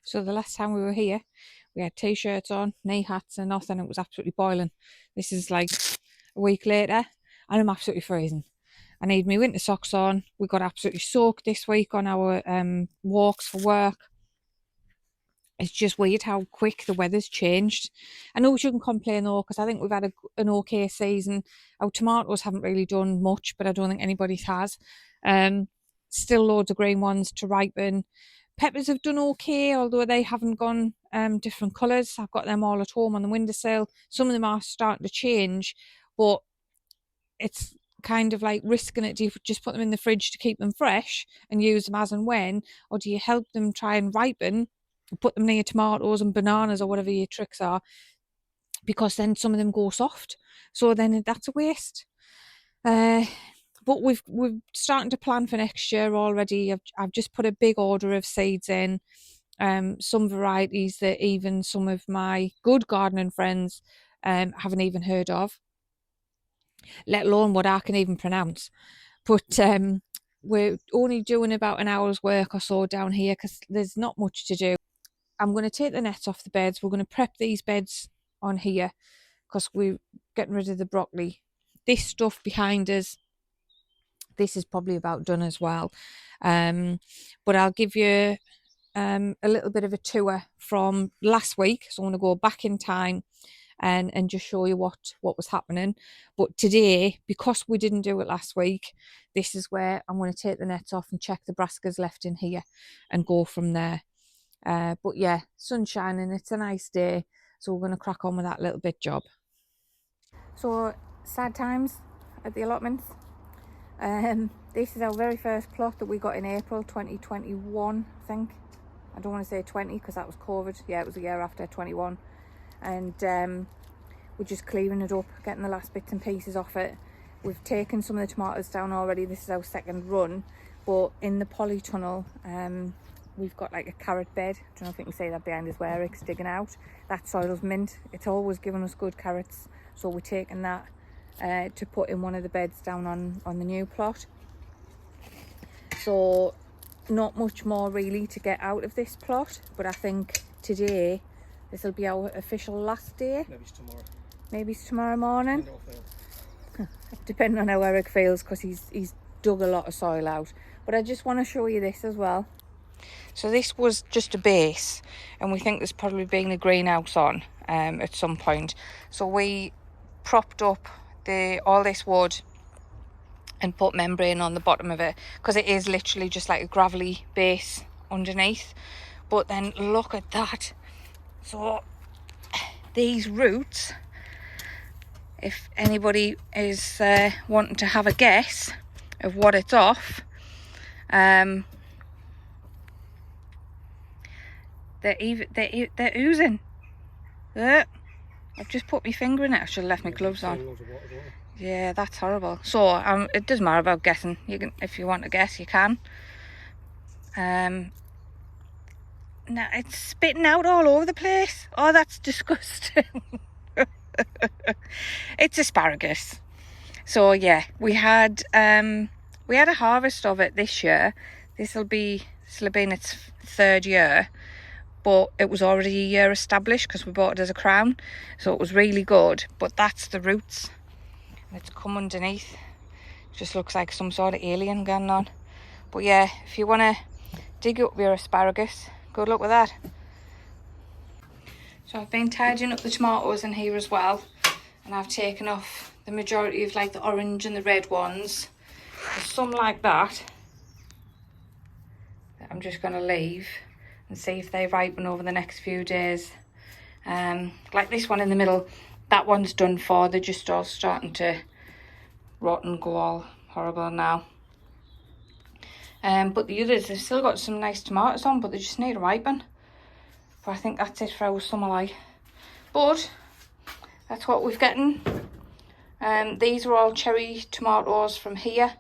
So the last time we were here, we had t-shirts on, knee hats and nothing. It was absolutely boiling. This is like a week later and I'm absolutely freezing. I need my winter socks on. We got absolutely soaked this week on our walks for work. It's just weird how quick the weather's changed. I know we shouldn't complain though, because I think we've had an okay season. Our tomatoes haven't really done much, but I don't think anybody's has. Still loads of green ones to ripen. Peppers have done okay, although they haven't gone different colours. I've got them all at home on the windowsill. Some of them are starting to change, but it's kind of like risking it. Do you just put them in the fridge to keep them fresh and use them as and when, or do you help them try and ripen, put them near tomatoes and bananas or whatever your tricks are, because then some of them go soft, so then that's a waste. But we're starting to plan for next year already. I've just put a big order of seeds in, some varieties that even some of my good gardening friends haven't even heard of, let alone what I can even pronounce. But we're only doing about an hour's work or so down here because there's not much to do. I'm going to take the nets off the beds. We're going to prep these beds on here because we're getting rid of the broccoli. This stuff behind us, this is probably about done as well. But I'll give you a little bit of a tour from last week. So I'm going to go back in time and just show you what was happening. But today, because we didn't do it last week, this is where I'm going to take the nets off and check the brassicas left in here and go from there. But yeah, sun's shining, it's a nice day, so we're going to crack on with that little bit job. So, sad times at the allotments. This is our very first plot that we got in April 2021, I think. I don't want to say 20 because that was COVID. Yeah, it was a year after 21. And we're just clearing it up, getting the last bits and pieces off it. We've taken some of the tomatoes down already. This is our second run, but in the polytunnel, we've got like a carrot bed. I don't know if you can see that behind us where Eric's digging out. That soil's mint. It's always given us good carrots, so we're taking that to put in one of the beds down on the new plot. So not much more really to get out of this plot, but I think today this will be our official last day. Maybe it's tomorrow. Maybe it's tomorrow morning. Depending on how Eric feels, because he's dug a lot of soil out. But I just want to show you this as well. So this was just a base, and we think there's probably been a greenhouse on at some point. So we propped up all this wood and put membrane on the bottom of it, because it is literally just like a gravelly base underneath. But then look at that. So these roots, if anybody is wanting to have a guess of what it's off, they're oozing. I've just put my finger in it. I should have left my gloves on. Yeah, that's horrible. So it doesn't matter about guessing. You can, if you want to guess, you can. Now it's spitting out all over the place. Oh, that's disgusting. It's asparagus. So yeah, we had a harvest of it this year. This will have been its third year, but it was already a year established because we bought it as a crown, so it was really good. But that's the roots. It's come underneath. It just looks like some sort of alien going on. But yeah, if you want to dig up your asparagus, good luck with that. So I've been tidying up the tomatoes in here as well, and I've taken off the majority of like the orange and the red ones. There's some like that I'm just going to leave and see if they ripen over the next few days. Like this one in the middle, that one's done for. They're just all starting to rot and go all horrible now. But the others, they've still got some nice tomatoes on, but they just need to ripen. But I think that's it for our summer life. But that's what we've gotten. These are all cherry tomatoes from here.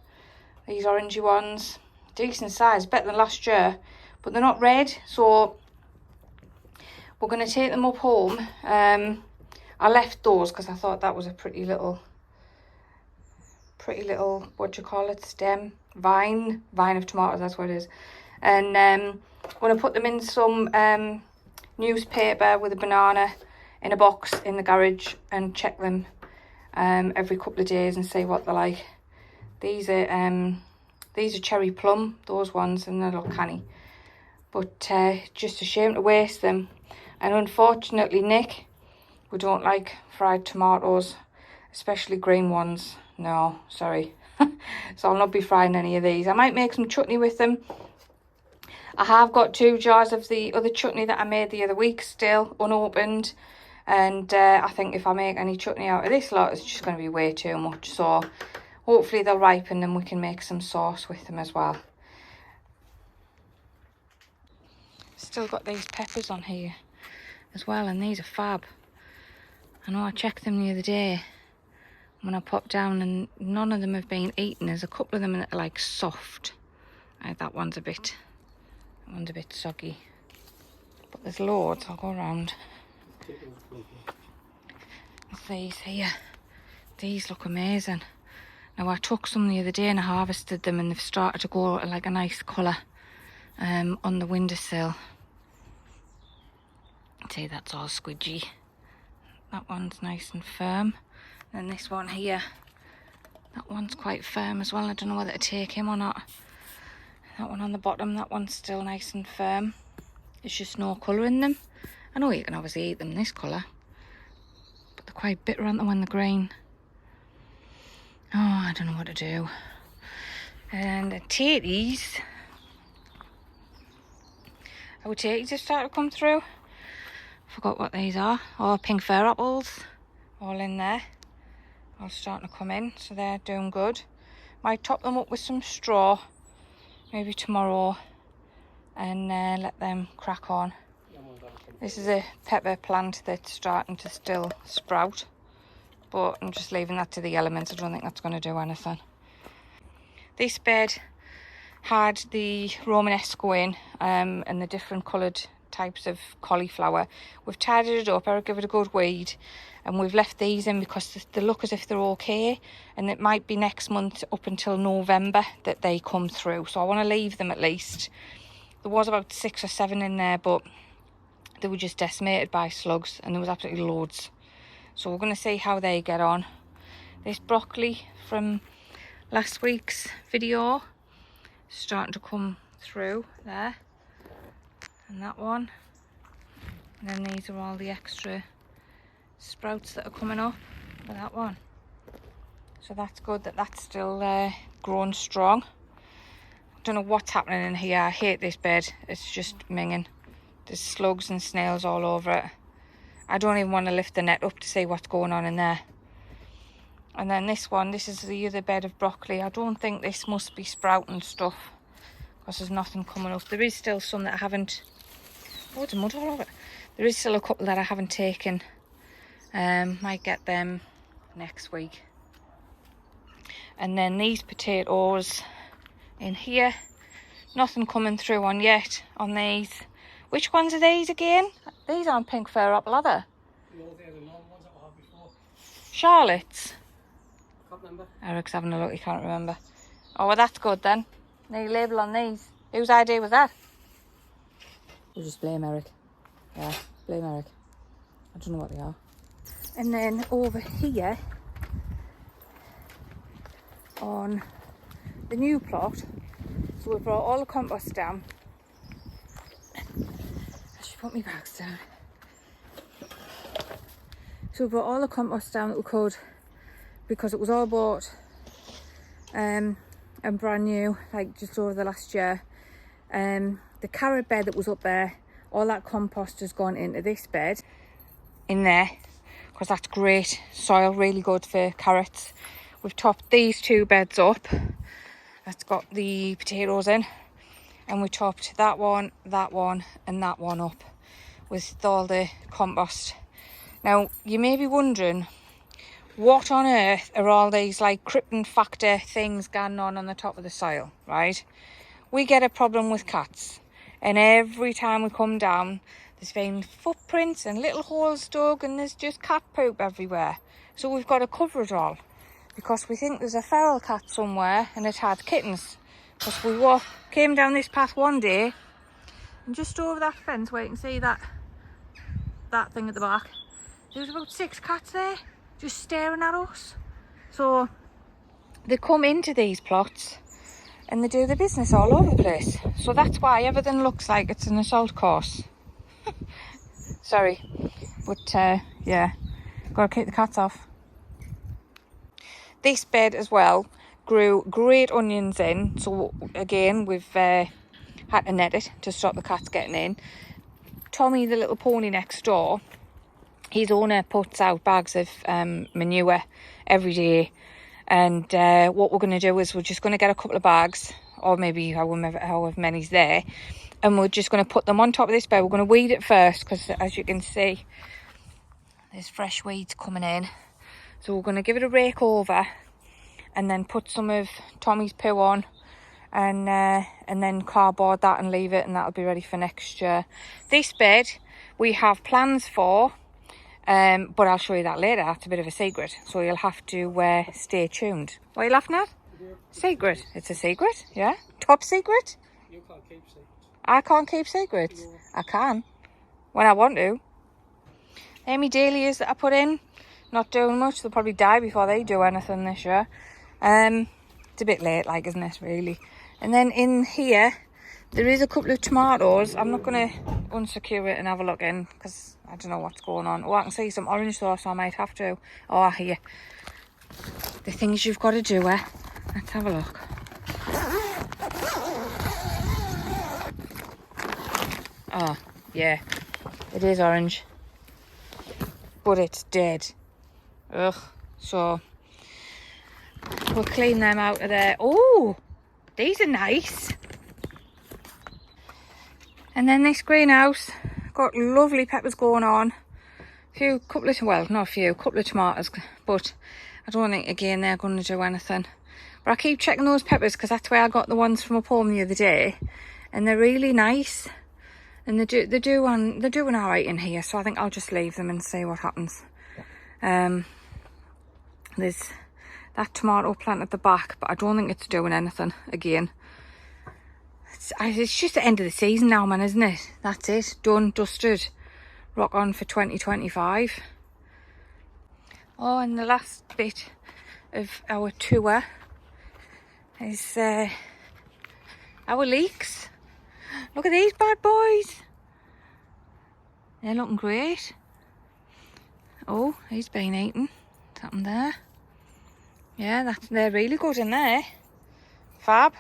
These orangey ones, decent size, better than last year, but they're not red, so we're going to take them up home. I left those because I thought that was a pretty little, what do you call it, stem, vine of tomatoes, that's what it is. And I'm going to put them in some newspaper with a banana in a box in the garage and check them every couple of days and see what they're like. These are cherry plum, those ones, and they look canny. But just a shame to waste them. And unfortunately, Nick, we don't like fried tomatoes, especially green ones. No, sorry. So I'll not be frying any of these. I might make some chutney with them. I have got 2 jars of the other chutney that I made the other week still unopened. And I think if I make any chutney out of this lot, it's just going to be way too much. So hopefully they'll ripen and we can make some sauce with them as well. Still got these peppers on here as well, and these are fab. I know I checked them the other day when I popped down and none of them have been eaten. There's a couple of them that are like soft. That one's a bit soggy. But there's loads, I'll go around. There's these here. These look amazing. Now I took some the other day and I harvested them and they've started to go like a nice colour on the windowsill. See, that's all squidgy. That one's nice and firm. And this one here, that one's quite firm as well. I don't know whether to take him or not. That one on the bottom, that one's still nice and firm. There's just no colour in them. I know you can obviously eat them this colour, but they're quite bitter, aren't they, when they're green? Oh, I don't know what to do. And the tatties. Our tatties have started to come through. Forgot what these are. Oh, pink fir apples. All in there. All starting to come in, so they're doing good. Might top them up with some straw, maybe tomorrow, and let them crack on. This is a pepper plant that's starting to still sprout, but I'm just leaving that to the elements. I don't think that's going to do anything. This bed had the Romanesco in and the different coloured types of cauliflower. We've tidied it up, Eric gave it a good weed, and we've left these in because they look as if they're okay, and it might be next month up until November that they come through, so I want to leave them at least. There was about 6 or 7 in there, but they were just decimated by slugs and there was absolutely loads, so we're going to see how they get on. This broccoli from last week's video is starting to come through there, and that one, and then these are all the extra sprouts that are coming up for that one. So that's good that that's still growing strong. I don't know what's happening in here. I hate this bed. It's just minging. There's slugs and snails all over it. I don't even want to lift the net up to see what's going on in there. And then this one, this is the other bed of broccoli. I don't think this must be sprouting stuff because there's nothing coming up. There is still some that I haven't... Oh, there's mud all over it. There is still a couple that I haven't taken. Might get them next week. And then these potatoes in here, nothing coming through on yet on these. Which ones are these again? These aren't pink fir apple, are they? No, they're the normal ones that we had before. Charlotte's? I can't remember. Eric's having a look, he can't remember. Oh, well, that's good then. No label on these. Whose idea was that? We'll just blame Eric. Yeah, blame Eric. I don't know what they are. And then over here on the new plot, so we brought all the compost down. I should put my bags down. So we brought all the compost down that we could because it was all bought and brand new, like just over the last year. The carrot bed that was up there, all that compost has gone into this bed in there because that's great soil, really good for carrots. We've topped these 2 beds up. That's got the potatoes in, and we topped that one, and that one up with all the compost. Now you may be wondering, what on earth are all these like Krypton factor things going on the top of the soil, right? We get a problem with cats, and every time we come down there's been footprints and little holes dug and there's just cat poop everywhere. So we've got to cover it all because we think there's a feral cat somewhere and it had kittens. Because we came down this path one day, and just over that fence where you can see that thing at the back, there was about 6 cats there, just staring at us. So they come into these plots and they do the business all over the place. So that's why everything looks like it's an assault course. Sorry, but yeah, gotta keep the cats off. This bed as well grew great onions in, so again we've had to net it to stop the cats getting in. Tommy, the little pony next door, his owner puts out bags of manure every day, and what we're going to do is we're just going to get a couple of bags, or maybe however many's there, and we're just going to put them on top of this bed. We're going to weed it first, because as you can see there's fresh weeds coming in, so we're going to give it a rake over and then put some of Tommy's poo on, and then cardboard that and leave it, and that'll be ready for next year. This bed we have plans for, but I'll show you that later. That's a bit of a secret, so you'll have to stay tuned. What are you laughing at? Secret. It's a secret, yeah? Top secret? You can't keep secrets. I can't keep secrets. No. I can, when I want to. Amy dahlias that I put in, not doing much. They'll probably die before they do anything this year. It's a bit late, like, isn't it, really? And then in here there is a couple of tomatoes. I'm not going to unsecure it and have a look in, because I don't know what's going on. Oh, I can see some orange sauce, so I might have to. Oh, here, the things you've got to do. Let's have a look. Oh yeah, it is orange, but it's dead. Ugh. So we'll clean them out of there. Oh, these are nice. And then this greenhouse got lovely peppers going on. Couple of tomatoes, but I don't think again they're going to do anything. But I keep checking those peppers, because that's where I got the ones from up home the other day, and they're really nice. And they're doing all right in here, so I think I'll just leave them and see what happens. There's that tomato plant at the back, but I don't think it's doing anything again. It's just the end of the season now, man, isn't it? That's it, done, dusted. Rock on for 2025. Oh, and the last bit of our tour is our leeks. Look at these bad boys. They're looking great. Oh, he's been eaten. What's happened there? Yeah, they're really good in there. Fab.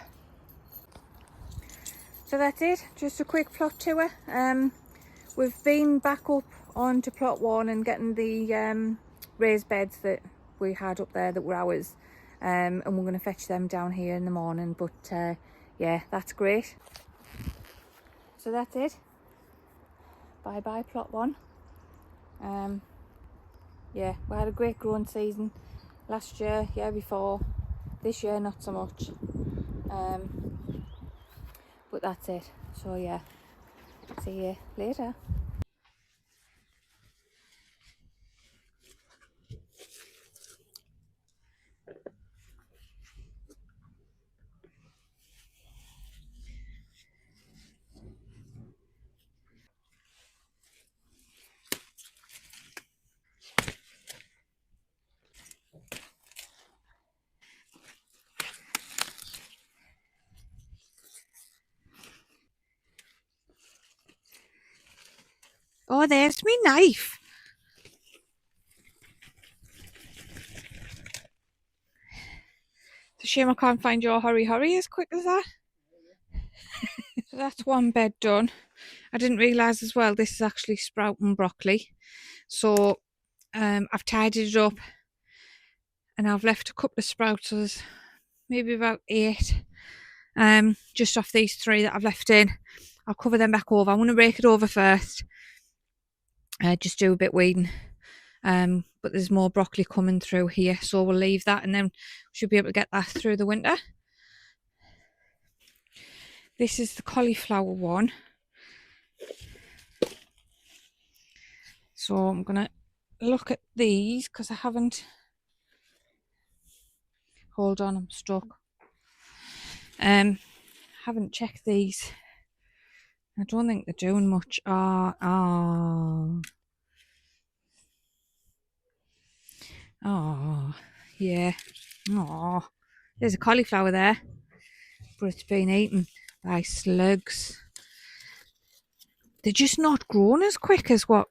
So that's it, just a quick plot tour. We've been back up onto plot 1 and getting the raised beds that we had up there that were ours, and we're going to fetch them down here in the morning. But yeah, that's great. So that's it. Bye bye plot 1. Yeah, we had a great growing season last year, year before. This year not so much. But that's it. So yeah, see you later. Oh, there's me knife. It's a shame I can't find your hurry as quick as that. So that's one bed done. I didn't realise as well this is actually sprouting broccoli. So I've tidied it up and I've left a couple of sprouts. So there's maybe about 8 just off these 3 that I've left in. I'll cover them back over. I want to rake it over first. Just do a bit weeding. But there's more broccoli coming through here, so we'll leave that, and then we should be able to get that through the winter. This is the cauliflower one. So I'm gonna look at these because I haven't. Hold on, I'm stuck. Haven't checked these. I don't think they're doing much. Yeah. Oh, there's a cauliflower there, but it's been eaten by slugs. They're just not growing as quick as what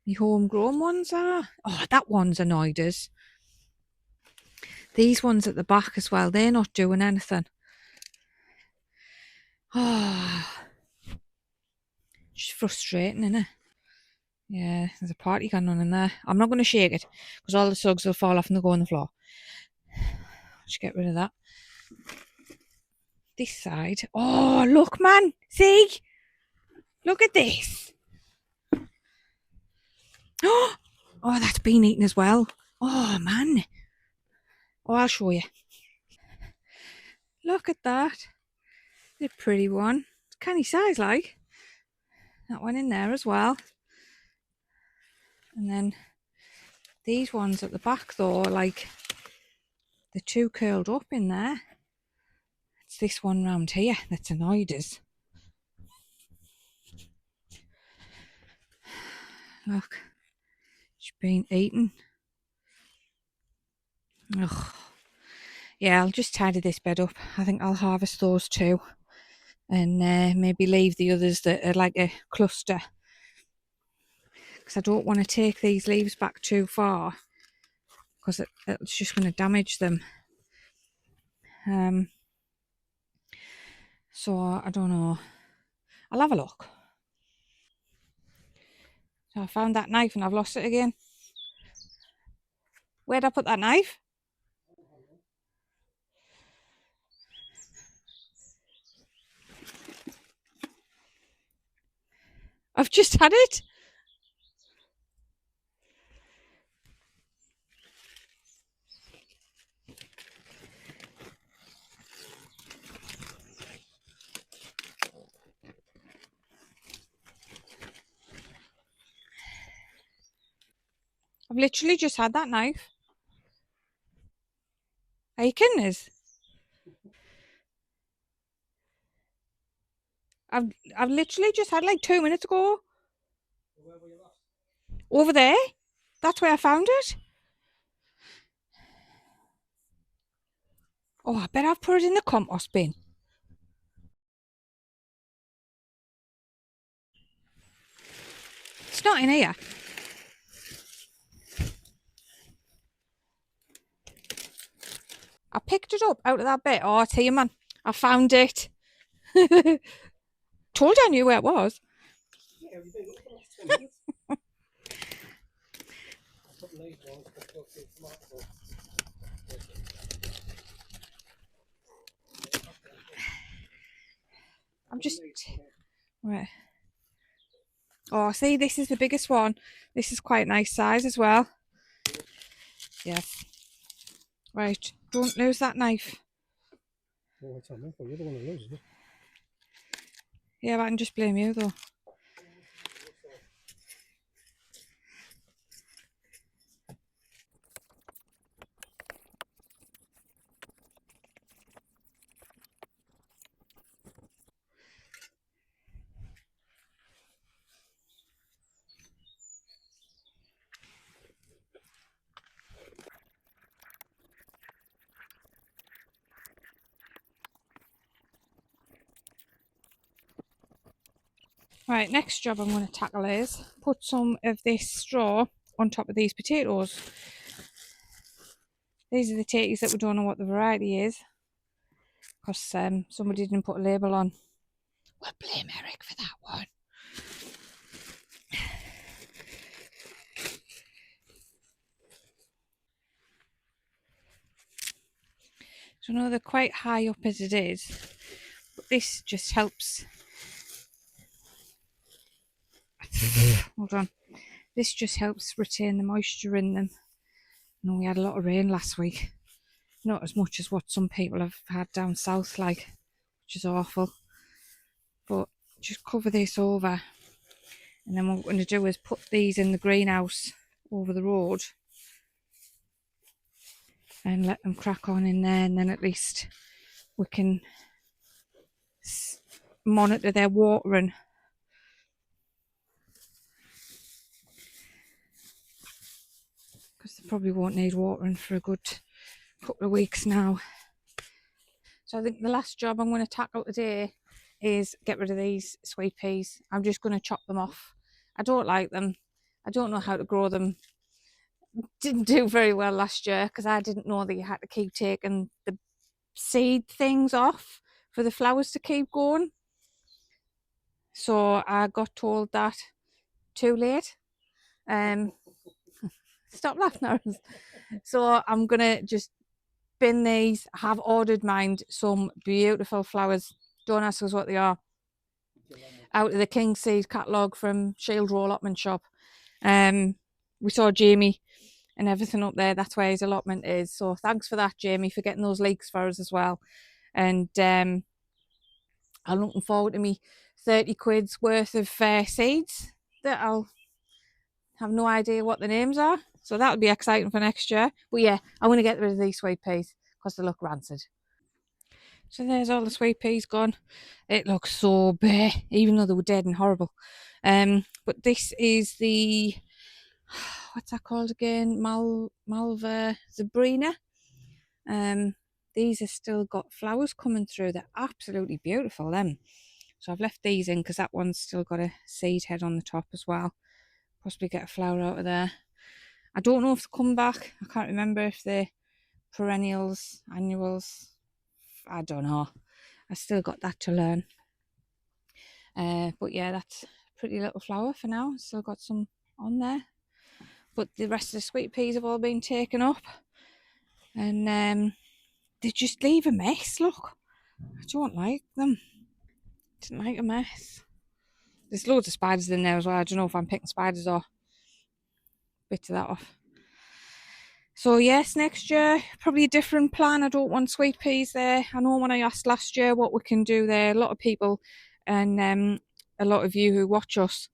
the homegrown ones are. Oh, that one's annoyed us. These ones at the back as well, they're not doing anything. Oh, just frustrating, isn't it? Yeah, there's a party going on in there. I'm not going to shake it because all the slugs will fall off and they'll go on the floor. Just get rid of that. This side. Oh, look, man. See? Look at this. Oh, that's been eaten as well. Oh, man. Oh, I'll show you. Look at that. The pretty one. It's canny size, like. That one in there as well. And then these ones at the back, though, like, they're too curled up in there. It's this one round here that's annoyed us. Look. It's been eaten. Ugh. Yeah, I'll just tidy this bed up. I think I'll harvest those too. And maybe leave the others that are like a cluster. Because I don't want to take these leaves back too far. Because it's just going to damage them. So, I don't know. I'll have a look. So I found that knife and I've lost it again. Where'd I put that knife? I've just had it. I've literally just had that knife. Are you kidding us? I've literally just had like 2 minutes ago. Where were you last? Over there. That's where I found it. Oh, I bet I've put it in the compost bin. It's not in here. I picked it up out of that bit. Oh, I tell you, man, I found it. Told you I knew where it was. Yeah, we've been looking for 10 minutes. I put the leaves on, I put the tomato on. I'm just... Right. Oh, see, this is the biggest one. This is quite nice size as well. Yes. Right, don't lose that knife. Oh, it's on me. You're the one who loses it. Yeah, but I can just blame you, though. Right, next job I'm going to tackle is put some of this straw on top of these potatoes. These are the tatties that we don't know what the variety is because somebody didn't put a label on. We'll blame Eric for that one. So I know they're quite high up as it is, but this just helps. Hold on. This just helps retain the moisture in them. I know we had a lot of rain last week. Not as much as what some people have had down south, like, which is awful. But just cover this over. And then what we're going to do is put these in the greenhouse over the road. And let them crack on in there, and then at least we can monitor their watering. Because they probably won't need watering for a good couple of weeks now. So I think the last job I'm going to tackle today is get rid of these sweet peas. I'm just going to chop them off. I don't like them. I don't know how to grow them. Didn't do very well last year because I didn't know that you had to keep taking the seed things off for the flowers to keep going. So I got told that too late. Stop laughing, Aaron. So I'm gonna just bin these. I have ordered mine some beautiful flowers. Don't ask us what they are. Out of the King Seed catalogue from Shield Row Allotment shop. We saw Jamie and everything up there. That's where his allotment is. So thanks for that, Jamie, for getting those leeks for us as well. And I'm looking forward to me 30 quid's worth of seeds that I'll have no idea what the names are. So that'll be exciting for next year. But yeah, I want to get rid of these sweet peas because they look rancid. So there's all the sweet peas gone. It looks so bare, even though they were dead and horrible. But this is the, what's that called again? Malva Zebrina. These have still got flowers coming through. They're absolutely beautiful, them. So I've left these in because that one's still got a seed head on the top as well. Possibly get a flower out of there. I don't know if they come back. I can't remember if they're perennials, annuals. I don't know. I still got that to learn. But yeah, that's a pretty little flower for now. Still got some on there. But the rest of the sweet peas have all been taken up. And they just leave a mess, look. I don't like them. Didn't like a mess. There's loads of spiders in there as well. I don't know if I'm picking spiders or bits of that off. So yes, next year, probably a different plan. I don't want sweet peas there. I know when I asked last year what we can do there, a lot of people and a lot of you who watch us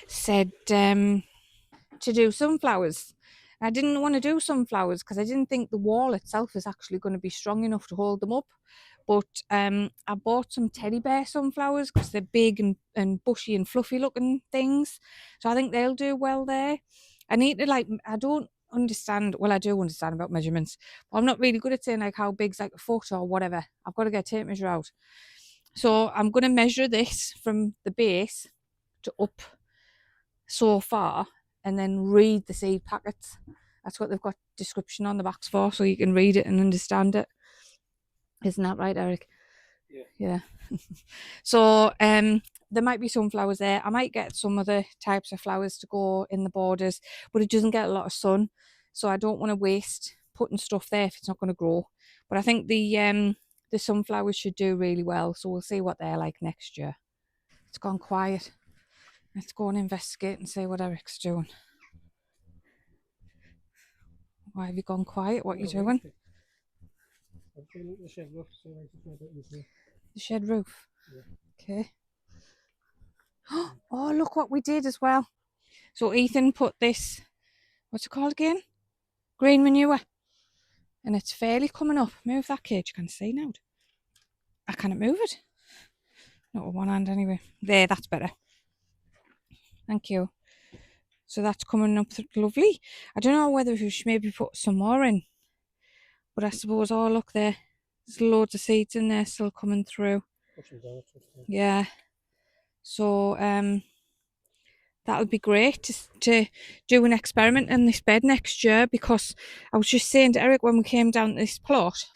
said to do sunflowers. I didn't want to do sunflowers because I didn't think the wall itself is actually going to be strong enough to hold them up. But I bought some teddy bear sunflowers because they're big and bushy and fluffy looking things. So I think they'll do well there. I need to I don't understand, well I do understand about measurements, but I'm not really good at saying like how big's like a foot or whatever. I've got to get a tape measure out. So I'm going to measure this from the base to up so far and then read the seed packets. That's what they've got description on the backs for, so you can read it and understand it. Isn't that right, Eric? Yeah. So there might be some flowers there. I might get some other types of flowers to go in the borders, but it doesn't get a lot of sun, so I don't want to waste putting stuff there if it's not going to grow. But I think the sunflowers should do really well, so we'll see what they're like next year. It's gone quiet. Let's go and investigate and see what Eric's doing. Why have you gone quiet? What are you doing? I'm doing the shed roof, so I just want to The shed roof? Yeah. Okay. Oh, look what we did as well. So Ethan put this, what's it called again? Green manure. And it's fairly coming up. Move that cage, you can see now. I cannot move it. Not with one hand anyway. There, that's better. Thank you. So that's coming up lovely. I don't know whether we should maybe put some more in. But I suppose, oh look there. There's loads of seeds in there still coming through. Yeah. So that would be great to do an experiment in this bed next year, because I was just saying to Eric when we came down to this plot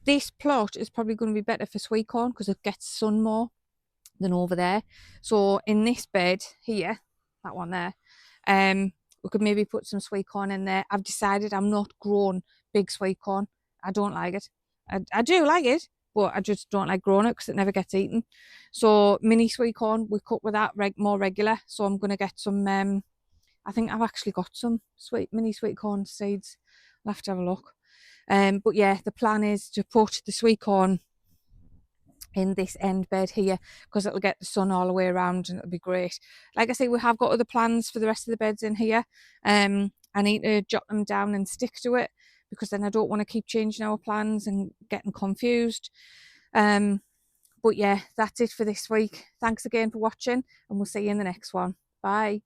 is probably going to be better for sweet corn because it gets sun more than over there. So in this bed here, that one there, we could maybe put some sweet corn in there. I've decided I'm not growing big sweet corn. I don't like it. I do like it, but I just don't like growing it because it never gets eaten. So mini sweet corn, we cut with that more regular. So I'm going to get some, I think I've actually got some mini sweet corn seeds. I'll have to have a look. But yeah, the plan is to put the sweet corn in this end bed here because it'll get the sun all the way around and it'll be great. Like I say, we have got other plans for the rest of the beds in here. I need to jot them down and stick to it, because then I don't want to keep changing our plans and getting confused. But yeah, that's it for this week. Thanks again for watching, and we'll see you in the next one. Bye.